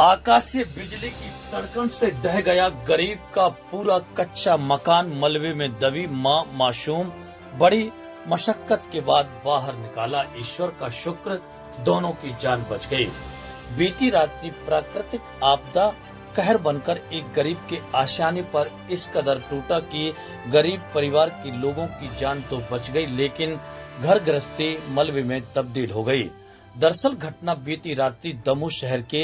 आकाशीय बिजली की तड़कन से ढह गया गरीब का पूरा कच्चा मकान। मलबे में दबी मां मासूम बड़ी मशक्कत के बाद बाहर निकाला। ईश्वर का शुक्र, दोनों की जान बच गई। बीती रात्रि प्राकृतिक आपदा कहर बनकर एक गरीब के आशियाने पर इस कदर टूटा कि गरीब परिवार के लोगों की जान तो बच गई, लेकिन घर गृहस्थी मलबे में तब्दील हो गई। दरअसल घटना बीती रात्रि दमोह शहर के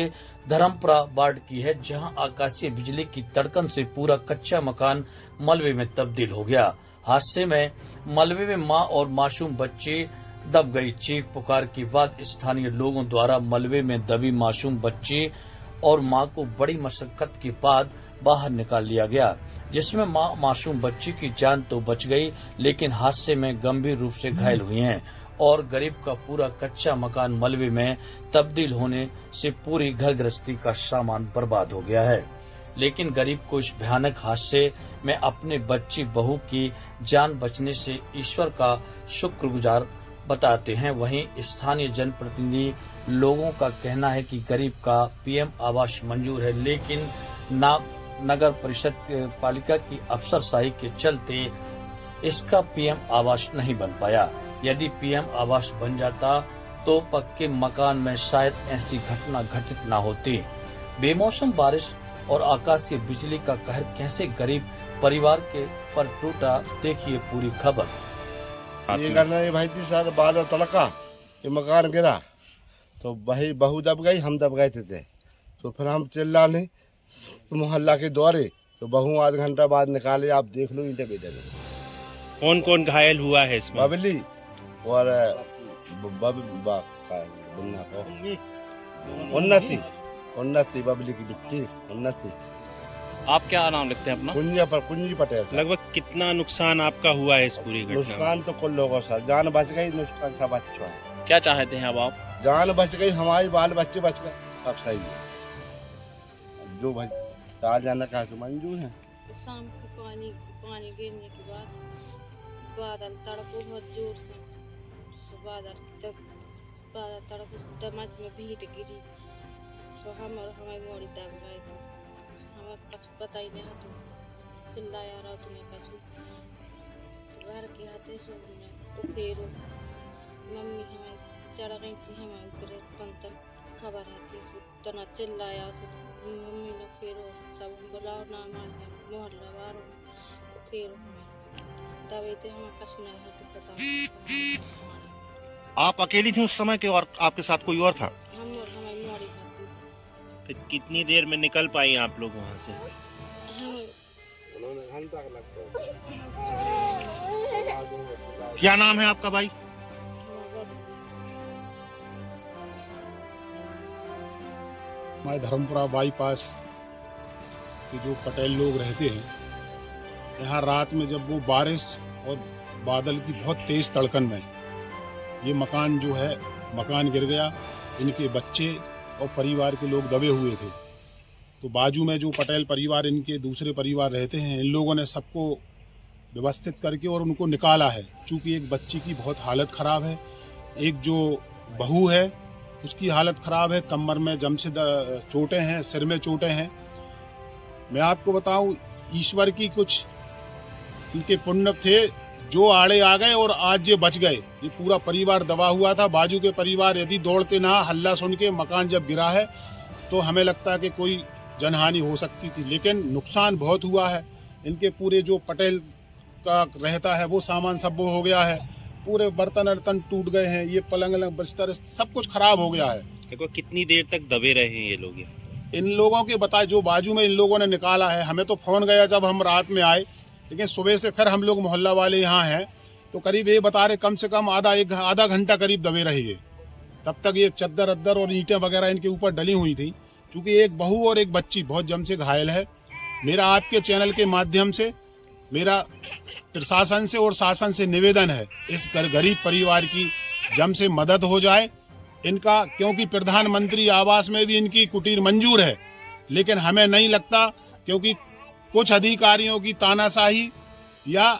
धर्मपुरा वार्ड की है, जहां आकाशीय बिजली की तड़कन से पूरा कच्चा मकान मलबे में तब्दील हो गया। हादसे में मलबे में मां और मासूम बच्ची दब गई। चीख पुकार के बाद स्थानीय लोगों द्वारा मलबे में दबी मासूम बच्ची और मां को बड़ी मशक्कत के बाद बाहर निकाल लिया गया, जिसमें मां मासूम बच्ची की जान तो बच गई, लेकिन हादसे में गंभीर रूप से घायल हुई हैं और गरीब का पूरा कच्चा मकान मलबे में तब्दील होने से पूरी घर गृहस्थी का सामान बर्बाद हो गया है। लेकिन गरीब को इस भयानक हादसे में अपने बच्ची बहू की जान बचने से ईश्वर का शुक्रगुजार बताते हैं। वहीं स्थानीय जनप्रतिनिधि लोगों का कहना है कि गरीब का पीएम आवास मंजूर है, लेकिन नगर परिषद पालिका की अफसरशाही के चलते इसका पीएम आवास नहीं बन पाया। यदि पीएम आवास बन जाता तो पक्के मकान में शायद ऐसी घटना घटित न होती। बेमौसम बारिश और आकाशीय बिजली का कहर कैसे गरीब परिवार के पर टूटा, देखिए पूरी खबर। ये करना है भाई थी सर, बादल तड़का, ये मकान गिरा तो भाई बहू दब गई, हम दब गए थे। तो फिर हम चिल्लाने तो मोहल्ला के दौरे तो बहू आध घंटा बाद निकाले। आप देख लो ईंटे बेटे। कौन कौन घायल हुआ है इसमें? बबली और उन्नति बबली की बिट्टी उन्नति। आप क्या नाम लिखते हैं अपना? कुंजी पटेल। लगभग कितना नुकसान आपका हुआ है इस पूरी घटना? नुकसान तो कुल लोगों से जान बच गई, नुकसान सब अच्छा है। क्या चाहते हैं अब आप? जान बच गई, हमारी बाल बच्चे बच गए, अब सही है। जो भाई डाल जाना का तो मंजूर है। शाम को पानी गिरने के बाद बादल तड़को बहुत जोर से, बादल तड़को दमज में भीड़ गिरी तो हम और हमारी मोड़ी दब गए थे। हमें कुछ पता ही नहीं, तो चिल्लाया रहा तुम्हें कछु तो घर के हाथे से उखेरो मम्मी हमें चढ़ गई थी, हमें ऊपर तन खबर आती तना चिल्लाया मम्मी ने फेरो सब बुलाओ ना मासे मोहल्ला वालों फेरो तभी थे हमें कछु नहीं है तो पता। आप अकेली थी उस समय के और आपके साथ कोई और था? हम और हमारी मोड़ी खाती। फिर कितनी देर में निकल पाई आप लोग वहाँ से? क्या नाम है आपका भाई? हमारे धर्मपुरा बाईपास के जो पटेल लोग रहते हैं, यहाँ रात में जब वो बारिश और बादल की बहुत तेज तड़कन में ये मकान जो है मकान गिर गया। इनके बच्चे और परिवार के लोग दबे हुए थे, तो बाजू में जो पटेल परिवार इनके दूसरे परिवार रहते हैं, इन लोगों ने सबको व्यवस्थित करके और उनको निकाला है। चूँकि एक बच्ची की बहुत हालत ख़राब है, एक जो बहू है उसकी हालत ख़राब है, कमर में जम से चोटें हैं, सिर में चोटें हैं। मैं आपको बताऊं, ईश्वर की कुछ इनके पुण्य थे जो आड़े आ गए और आज ये बच गए। ये पूरा परिवार दबा हुआ था। बाजू के परिवार यदि दौड़ते ना, हल्ला सुन के मकान जब गिरा है तो हमें लगता है कि कोई जनहानि हो सकती थी, लेकिन नुकसान बहुत हुआ है। इनके पूरे जो पटेल का रहता है वो सामान सब वो हो गया है, पूरे बर्तन अर्तन टूट गए हैं, ये पलंग बिस्तर सब कुछ खराब हो गया है। देखो कितनी देर तक दबे रहे हैं ये लोग? इन लोगों के बताए जो बाजू में इन लोगों ने निकाला है, हमें तो फोन गया जब हम रात में आए, लेकिन सुबह से फिर हम लोग मोहल्ला वाले यहाँ हैं तो करीब ये बता रहे कम से कम आधा घंटा करीब दबे रहे। तब तक ये चद्दर अद्दर और ईंटें वगैरह इनके ऊपर डली हुई थी। चूँकि एक बहू और एक बच्ची बहुत जम से घायल है। मेरा आपके चैनल के माध्यम से मेरा प्रशासन से और शासन से निवेदन है, इस गरीब परिवार की जम से मदद हो जाए इनका, क्योंकि प्रधानमंत्री आवास में भी इनकी कुटीर मंजूर है, लेकिन हमें नहीं लगता, क्योंकि कुछ अधिकारियों की तानाशाही या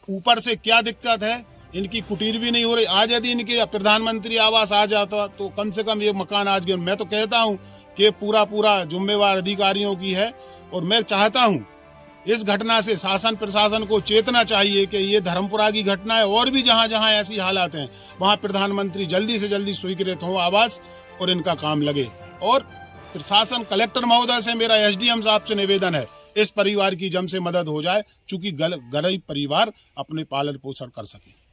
ऊपर से क्या दिक्कत है इनकी कुटीर भी नहीं हो रही। आज यदि इनके प्रधानमंत्री आवास आ जाता तो कम से कम ये मकान आज मैं तो कहता हूँ कि पूरा जिम्मेवार अधिकारियों की है। और मैं चाहता हूँ इस घटना से शासन प्रशासन को चेतना चाहिए कि ये धर्मपुरा की घटना है, और भी जहाँ जहाँ ऐसी हालात हैं वहाँ प्रधानमंत्री जल्दी से जल्दी स्वीकृत हो आवास और इनका काम लगे। और प्रशासन कलेक्टर महोदय से मेरा एसडीएम साहब से निवेदन है, इस परिवार की जम से मदद हो जाए, चूंकि गरीब परिवार अपने पालन पोषण कर सके।